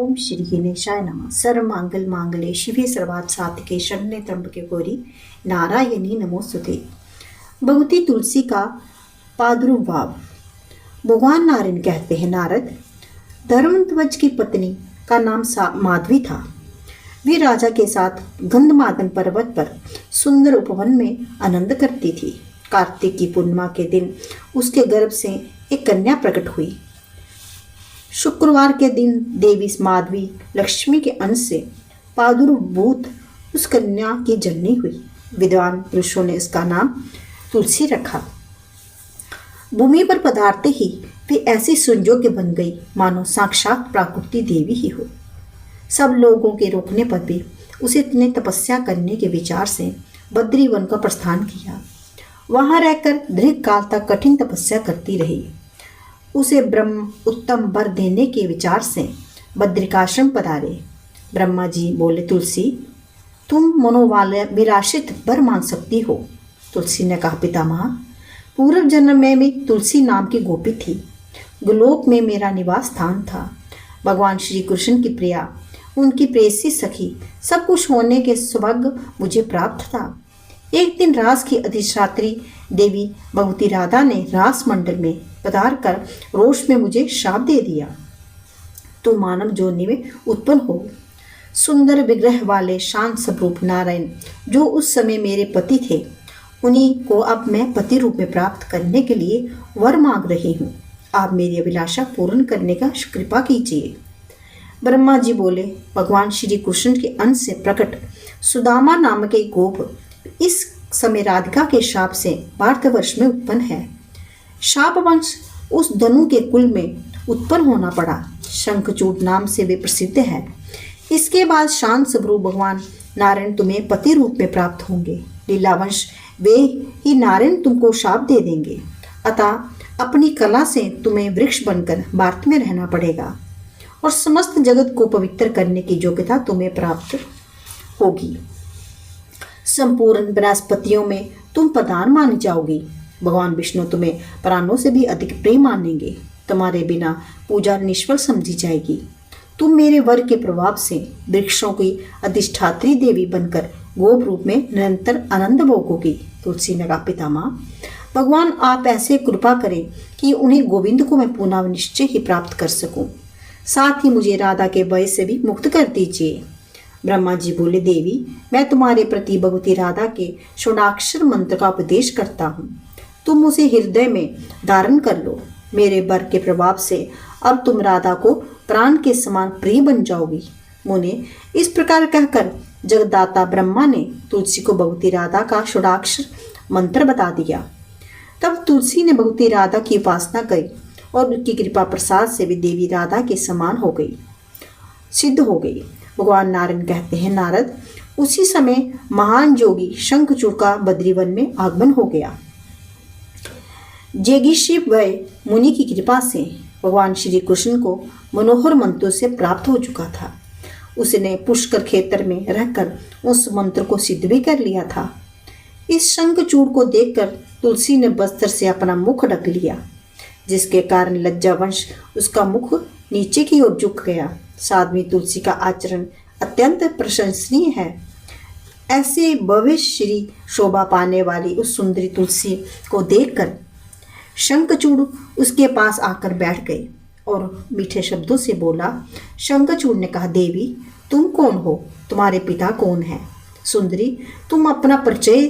ओम श्री गणेशाय नमः। सर्वमंगल मांगल्ये शिवे सर्वार्थ साधिके शरण्ये त्र्यंबके गौरी नारायणी नमोस्तुते। भगवती तुलसी का प्रादुर्भाव। भगवान नारायण कहते हैं, नारद, धर्मध्वज की पत्नी का नाम माधवी था। वे राजा के साथ गंधमादन पर्वत पर सुंदर उपवन में आनंद करती थी। कार्तिक की पूर्णिमा के दिन उसके गर्भ से एक कन्या प्रकट हुई। शुक्रवार के दिन देवी माधवी लक्ष्मी के अंश से प्रादुर्भूत उस कन्या की जननी हुई। विद्वान पुरुषों ने इसका नाम तुलसी रखा। भूमि पर पधारते ही वे ऐसी सुयोग्य बन गई मानो साक्षात प्राकृति देवी ही हो। सब लोगों के रोकने पर भी उसे इतने तपस्या करने के विचार से बद्री वन का प्रस्थान किया। वहां रहकर दीर्घ काल तक कठिन तपस्या करती रही। उसे ब्रह्म उत्तम वर देने के विचार से बद्रिकाश्रम पधारे। ब्रह्मा जी बोले, तुलसी, तुम मनोविलासित वर मांग सकती हो। तुलसी ने कहा, पितामह, पूर्व जन्म में मैं तुलसी नाम की गोपी थी। गोलोक में मेरा निवास स्थान था। भगवान श्री कृष्ण की प्रिया, उनकी प्रेयसी सखी, सब कुछ होने के सौभाग्य मुझे प्राप्त था। एक दिन रास की अधिष्ठात्री देवी भगवती राधा ने रास मंडल में पधार कर रोष में मुझे शाप दे दिया, तो मानव जोनि में उत्पन्न हो। सुंदर विग्रह वाले शांत स्वरूप नारायण, जो उस समय मेरे पति थे, उन्हीं को अब मैं पति रूप में प्राप्त करने के लिए वर मांग रही हूँ। आप मेरी अभिलाषा पूर्ण करने का कृपा कीजिए। ब्रह्मा जी बोले, भगवान श्री कृष्ण के अंश से प्रकट सुदामा नामक एक गोप इस समय राधिका के शाप से भारतवर्ष में उत्पन्न है। शाप वंश उस धनु के कुल में उत्पन्न होना पड़ा। शंखचूड नाम से वे प्रसिद्ध है। इसके बाद शांत स्वरूप भगवान नारायण तुम्हें पति रूप में प्राप्त होंगे। लीलावंश वे ही नारायण तुमको शाप दे देंगे। अतः अपनी कला से तुम्हें वृक्ष बनकर भारत में रहना पड़ेगा और समस्त जगत को पवित्र करने की योग्यता तुम्हें प्राप्त होगी। संपूर्ण वनस्पतियों में तुम प्रधान मानी जाओगी। भगवान विष्णु तुम्हें प्राणों से भी अधिक प्रेम मानेंगे। तुम्हारे बिना पूजा निष्फल समझी जाएगी। तुम मेरे वर के प्रभाव से वृक्षों की अधिष्ठात्री देवी बनकर गोप रूप में निरंतर आनंद भोगोगी। तुलसी ने कहा, पितामह, भगवान आप ऐसे कृपा करें कि उन्हें गोविंद को मैं पुनः निश्चय ही प्राप्त कर सकूं। साथ ही मुझे राधा के भय से भी मुक्त कर दीजिए। ब्रह्मा जी बोले, देवी, मैं तुम्हारे प्रति भगवती राधा के षोडाक्षर मंत्र का उपदेश करता हूँ। तुम उसे हृदय में धारण कर लो। मेरे वर के प्रभाव से अब तुम राधा को प्राण के समान प्रिय बन जाओगी। मुने इस प्रकार कहकर जगदाता ब्रह्मा ने तुलसी को भगवती राधा का षोडाक्षर मंत्र बता दिया। तब तुलसी ने भगवती राधा की उपासना करी और उनकी कृपा प्रसाद से भी देवी राधा के समान हो गई, सिद्ध हो गई। भगवान नारायण कहते हैं, नारद, उसी समय महान योगी शंखचूड़ का बद्रीवन में आगमन हो गया। जेगीशिव वय मुनि की कृपा से भगवान श्री कृष्ण को मनोहर मंत्रों से प्राप्त हो चुका था। उसने पुष्कर क्षेत्र में रहकर उस मंत्र को सिद्ध भी कर लिया था। इस शंखचूड़ को देखकर तुलसी ने वस्त्र से अपना मुख ढक लिया, जिसके कारण लज्जावंश उसका मुख नीचे की ओर झुक गया। साध्वी तुलसी का आचरण अत्यंत प्रशंसनीय है। ऐसे भव्य श्री शोभा पाने वाली उस सुंदरी तुलसी को देखकर शंखचूड़ उसके पास आकर बैठ गए और मीठे शब्दों से बोला। शंखचूड़ ने कहा, देवी, तुम कौन हो? तुम्हारे पिता कौन है? सुंदरी, तुम अपना परिचय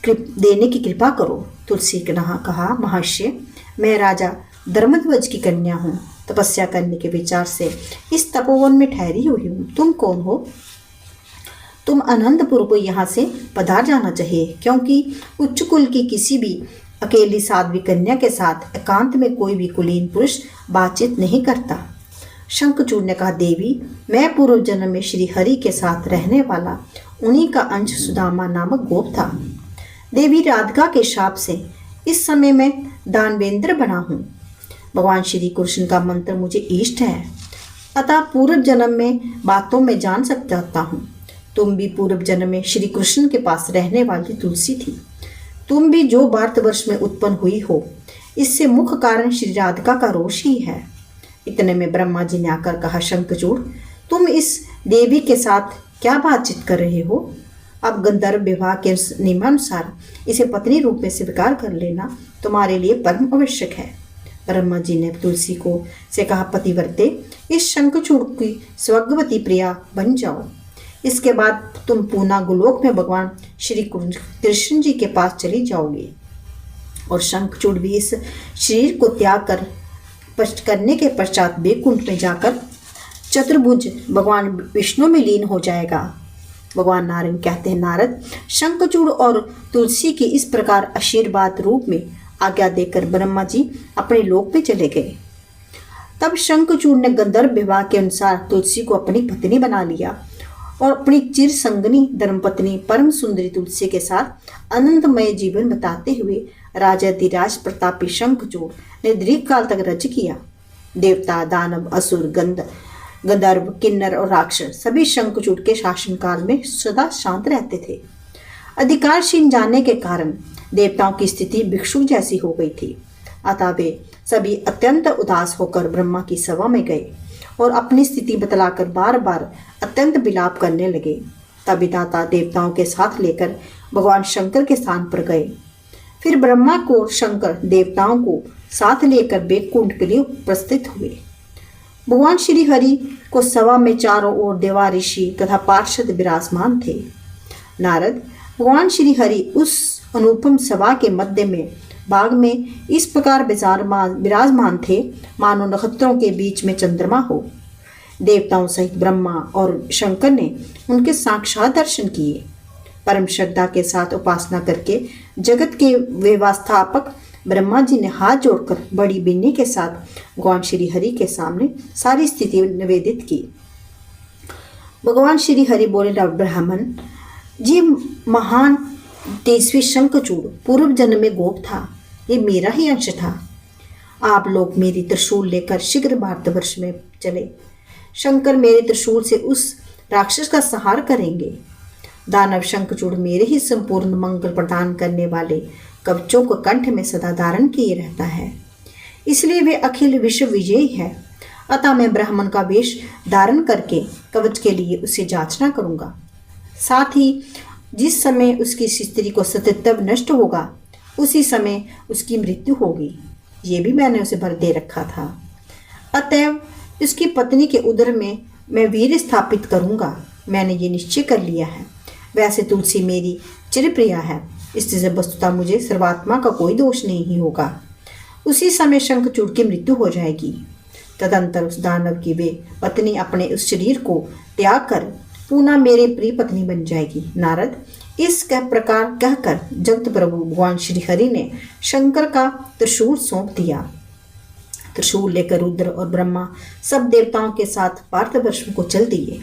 देने की कृपा करो। तुलसी ने कहा, महर्षि, मैं राजा धर्मध्वज की कन्या हूँ। तपस्या करने के विचार से इस तपोवन में ठहरी हुई हूँ। तुम कौन हो? तुम अनंतपुर को यहाँ से पधार जाना चाहिए, क्योंकि उच्च कुल की किसी भी अकेली साध्वी कन्या के साथ एकांत में कोई भी कुलीन पुरुष बातचीत नहीं करता। शंखचूड़ ने कहा, देवी, मैं पूर्व जन्म में श्री हरि के साथ रहने वाला उन्हीं का अंश सुदामा नामक गोप था। देवी राधिका के शाप से इस समय मैं दानवेंद्र बना हूँ। भगवान श्री कृष्ण का मंत्र मुझे इष्ट है, अतः पूर्व जन्म में बातों में जान सकता हूँ। तुम भी पूर्व जन्म में श्री कृष्ण के पास रहने वाली तुलसी थी। तुम भी जो भारतवर्ष में उत्पन्न हुई हो, इससे मुख्य कारण श्री राधिका का रोष ही है। इतने में ब्रह्मा जी ने आकर कहा, शंखचूड़ तुम इस देवी के साथ क्या बातचीत कर रहे हो? अब गंधर्व विवाह के नियमानुसार इसे पत्नी रूप में स्वीकार कर लेना तुम्हारे लिए परम आवश्यक है। ब्रह्मा जी ने तुलसी को से कहा, पतिव्रते इस शंखचूड़ की स्वर्गवती प्रिया बन जाओ। इसके बाद तुम पूना गोलोक में भगवान श्री कृष्ण जी के पास चली जाओगी और शंखचूड़ भी इस शरीर को त्याग करने के पश्चात वैकुंठ में जाकर चतुर्भुज भगवान विष्णु में लीन हो जाएगा। भगवान नारायण कहते हैं, नारद शंखचूड़ और तुलसी के इस प्रकार आशीर्वाद रूप में आज्ञा देकर ब्रह्मा जी अपने लोक में चले गए। तब शंखचूड़ ने गंधर्व विवाह के अनुसार तुलसी को अपनी पत्नी बना लिया और अपनी चिर संगनी धर्मपत्नी परम सुंदरी तुलसी के साथ आनंदमय जीवन बताते हुए राजाधिराज प्रतापी शंखचूड़ ने दीर्घ काल तक राज्य किया। देवता, दानव, असुर, गंधर्व, किन्नर और राक्षस सभी शंखचूड़ के शासनकाल में सदा शांत रहते थे। अधिकारशीन जानने के कारण देवताओं की स्थिति भिक्षुक जैसी हो गई थी। अतः वे सभी अत्यंत उदास होकर ब्रह्मा की सभा में गए और अपनी स्थिति बतलाकर बार बार अत्यंत विलाप करने लगे। तब विधाता देवताओं के साथ लेकर भगवान शंकर के स्थान पर गए। फिर ब्रह्मा को शंकर देवताओं को साथ लेकर वैकुंठ के लिए उपस्थित हुए। भगवान श्री हरि को सभा में चारों ओर देवा, ऋषि तथा पार्षद विराजमान थे। नारद, भगवान श्री हरि उस अनुपम सभा के मध्य में बाग में इस प्रकार विराजमान थे मानो नक्षत्रों के बीच में चंद्रमा हो। देवताओं सहित ब्रह्मा और शंकर ने उनके साक्षात दर्शन किए। परम श्रद्धा के साथ उपासना करके जगत के व्यवस्थापक ब्रह्मा जी ने हाथ जोड़कर बड़ी बिन्नी के साथ भगवान श्री हरि के सामने सारी स्थिति निवेदित की। भगवान श्री हरि बोले, ब्राह्मण जी, महान तेजस्वी शंखचूड़ पूर्व जन्म में गोप था, ये मेरा ही अंश था। आप लोग मेरी त्रिशूल लेकर शीघ्र भारतवर्ष में चले। शंकर मेरे त्रिशूल से उस राक्षस का संहार करेंगे। दानव शंखचूड़ मेरे ही संपूर्ण मंगल प्रदान करने वाले कवचों को कंठ में सदा धारण किए रहता है, इसलिए वे अखिल विश्व विजयी है। अतः मैं ब्राह्मण का वेश धारण करके कवच के लिए उसे जांचना करूंगा। साथ ही जिस समय उसकी स्त्री को सतीत्व नष्ट होगा उसी समय उसकी मृत्यु होगी, ये भी मैंने उसे भर दे रखा था। अतएव उसकी पत्नी के उदर में मैं वीर स्थापित करूंगा, मैंने ये निश्चय कर लिया है। वैसे तुलसी मेरी चिरप्रिया है, इससे वस्तुतः मुझे सर्वात्मा का कोई दोष नहीं होगा। उसी समय शंखचूड़ की मृत्यु हो जाएगी। तदंतर उस दानव की वे पत्नी अपने उस शरीर को त्याग कर पुनः मेरे प्रिय पत्नी बन जाएगी। नारद, इस प्रकार कहकर जगत प्रभु भगवान श्री हरि ने शंकर का त्रिशूल सौंप दिया। त्रिशूल लेकर रुद्र और ब्रह्मा सब देवताओं के साथ भारतवर्ष को चल दिए।